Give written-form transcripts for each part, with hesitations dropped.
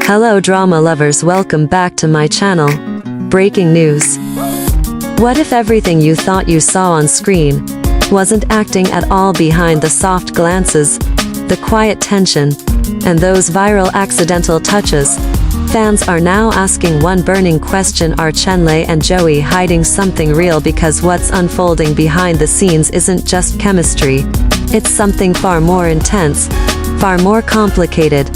Hello drama lovers, welcome back to my channel. Breaking news. What if everything you thought you saw on screen wasn't acting at all behind the soft glances, the quiet tension, and those viral accidental touches? Fans are now asking one burning question: are Chen Lei and Zhou hiding something real? Because what's unfolding behind the scenes isn't just chemistry. It's something far more intense, far more complicated,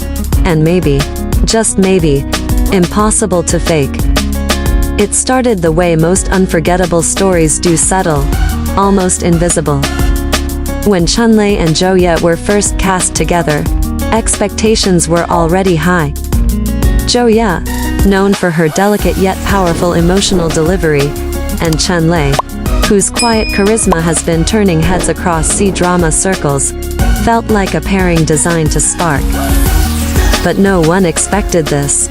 and maybe, just maybe, impossible to fake. It started the way most unforgettable stories do: subtle, almost invisible. When Chen Lei and Zhou were first cast together, expectations were already high. Zhou, known for her delicate yet powerful emotional delivery, and Chen Lei, whose quiet charisma has been turning heads across C-drama circles, felt like a pairing designed to spark. But no one expected this.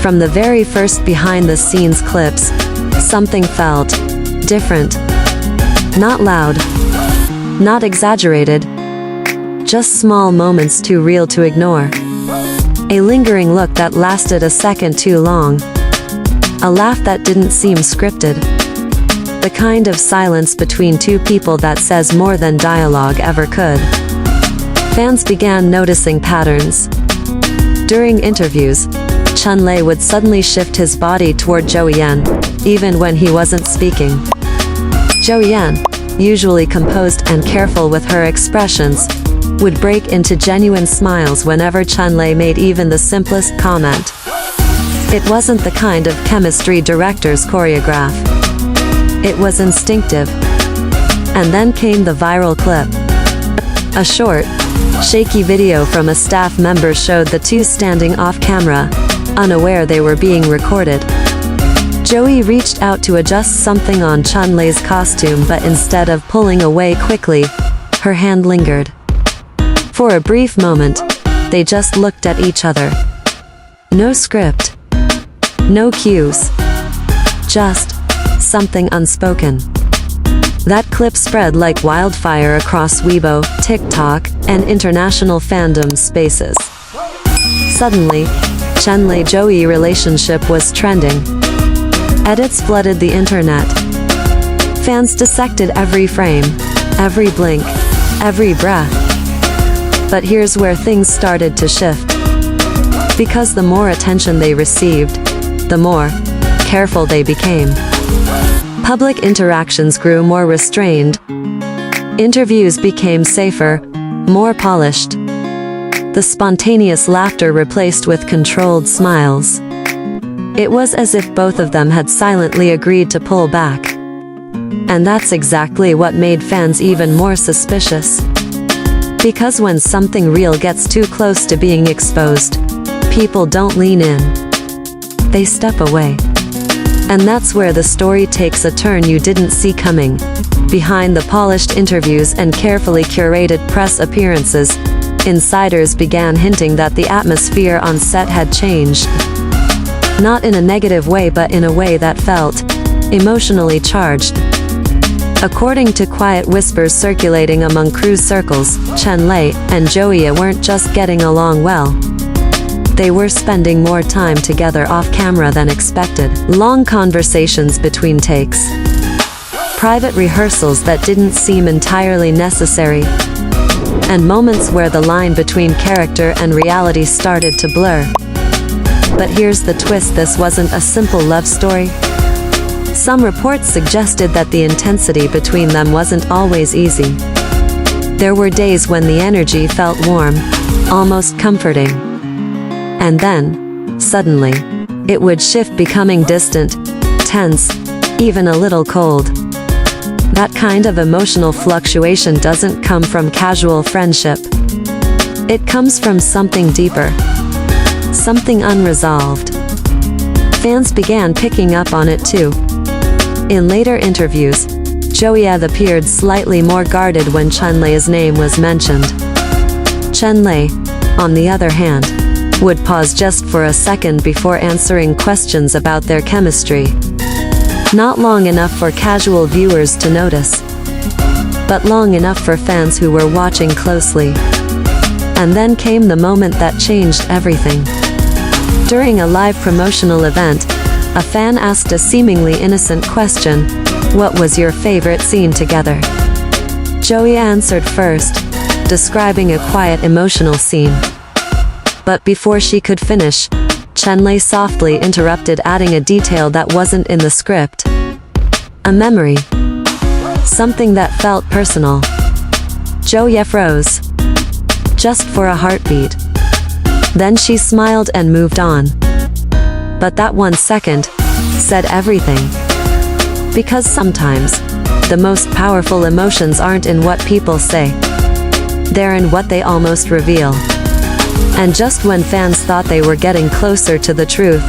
From the very first behind-the-scenes clips, something felt different. Not loud, not exaggerated, just small moments too real to ignore. A lingering look that lasted a second too long. A laugh that didn't seem scripted. The kind of silence between two people that says more than dialogue ever could. Fans began noticing patterns. During interviews, Chen Lei would suddenly shift his body toward Zhou, even when he wasn't speaking. Zhou, usually composed and careful with her expressions, would break into genuine smiles whenever Chen Lei made even the simplest comment. It wasn't the kind of chemistry directors choreograph. It was instinctive. And then came the viral clip. A short, shaky video from a staff member showed the two standing off camera, unaware they were being recorded. Zhou reached out to adjust something on Chen Lei's costume, but instead of pulling away quickly, her hand lingered. For a brief moment, they just looked at each other. No script. No cues. Just something unspoken. That clip spread like wildfire across Weibo, TikTok, and international fandom spaces. Suddenly, Chen Lei-Zhou relationship was trending. Edits flooded the internet. Fans dissected every frame, every blink, every breath. But here's where things started to shift. Because the more attention they received, the more careful they became. Public interactions grew more restrained. Interviews became safer, more polished. The spontaneous laughter replaced with controlled smiles. It was as if both of them had silently agreed to pull back. And that's exactly what made fans even more suspicious. Because when something real gets too close to being exposed, people don't lean in. They step away. And that's where the story takes a turn you didn't see coming. Behind the polished interviews and carefully curated press appearances, insiders began hinting that the atmosphere on set had changed. Not in a negative way, but in a way that felt emotionally charged. According to quiet whispers circulating among crew circles, Chen Lei and Zhou weren't just getting along well. They were spending more time together off camera than expected. Long conversations between takes. Private rehearsals that didn't seem entirely necessary. And moments where the line between character and reality started to blur. But here's the twist: this wasn't a simple love story. Some reports suggested that the intensity between them wasn't always easy. There were days when the energy felt warm, almost comforting. And then, suddenly, it would shift, becoming distant, tense, even a little cold. That kind of emotional fluctuation doesn't come from casual friendship. It comes from something deeper. Something unresolved. Fans began picking up on it too. In later interviews, Zhou appeared slightly more guarded when Chen Lei's name was mentioned. Chen Lei, on the other hand, would pause just for a second before answering questions about their chemistry. Not long enough for casual viewers to notice, but long enough for fans who were watching closely. And then came the moment that changed everything. During a live promotional event, a fan asked a seemingly innocent question: "What was your favorite scene together?" Zhou answered first, describing a quiet emotional scene. But before she could finish, Chen Lei softly interrupted, adding a detail that wasn't in the script. A memory. Something that felt personal. Zhou froze. Just for a heartbeat. Then she smiled and moved on. But that 1 second said everything. Because sometimes, the most powerful emotions aren't in what people say. They're in what they almost reveal. And just when fans thought they were getting closer to the truth,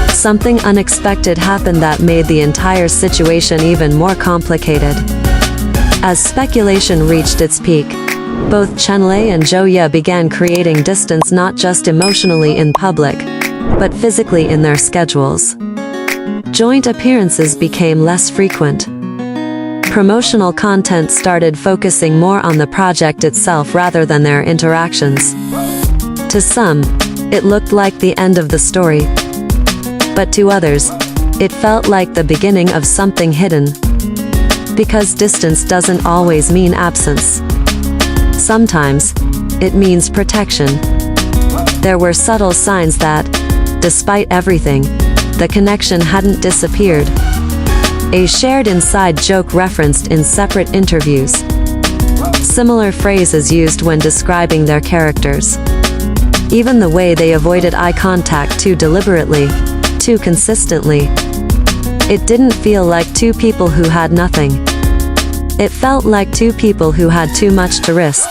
something unexpected happened that made the entire situation even more complicated. As speculation reached its peak, both Chen Lei and Zhou began creating distance, not just emotionally in public, but physically in their schedules. Joint appearances became less frequent. Promotional content started focusing more on the project itself rather than their interactions. To some, it looked like the end of the story. But to others, it felt like the beginning of something hidden. Because distance doesn't always mean absence. Sometimes, it means protection. There were subtle signs that, despite everything, the connection hadn't disappeared. A shared inside joke referenced in separate interviews. Similar phrases used when describing their characters. Even the way they avoided eye contact too deliberately, too consistently. It didn't feel like two people who had nothing. It felt like two people who had too much to risk.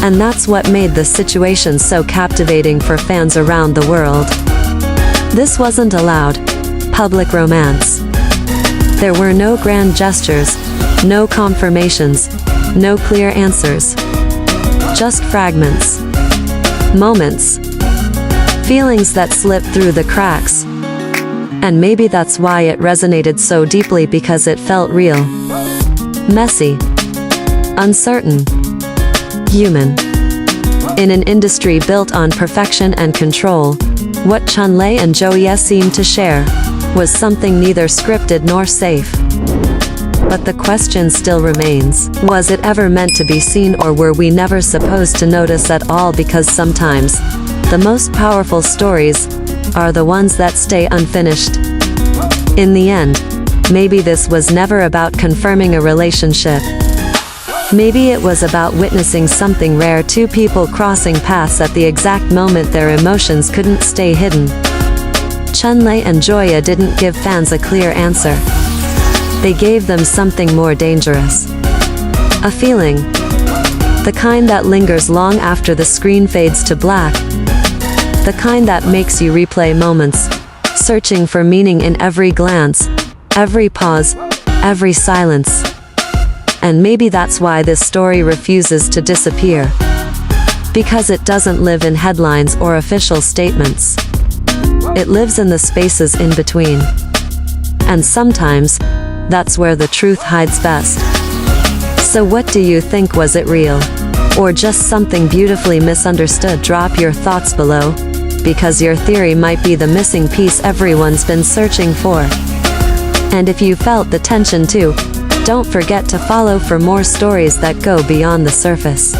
And that's what made the situation so captivating for fans around the world. This wasn't a loud, public romance. There were no grand gestures, no confirmations, no clear answers. Just fragments. Moments. Feelings that slipped through the cracks. And maybe that's why it resonated so deeply, because it felt real. Messy. Uncertain. Human. In an industry built on perfection and control, what Chen Lei and Zhou seemed to share was something neither scripted nor safe. But the question still remains, was it ever meant to be seen, or were we never supposed to notice at all? Because sometimes, the most powerful stories are the ones that stay unfinished. In the end, maybe this was never about confirming a relationship. Maybe it was about witnessing something rare, two people crossing paths at the exact moment their emotions couldn't stay hidden. Chen Lei and Zhou didn't give fans a clear answer. They gave them something more dangerous. A feeling. The kind that lingers long after the screen fades to black. The kind that makes you replay moments, searching for meaning in every glance, every pause, every silence. And maybe that's why this story refuses to disappear. Because it doesn't live in headlines or official statements. It lives in the spaces in between. And sometimes, that's where the truth hides best. So what do you think? Was it real? Or just something beautifully misunderstood? Drop your thoughts below, because your theory might be the missing piece everyone's been searching for. And if you felt the tension too, don't forget to follow for more stories that go beyond the surface.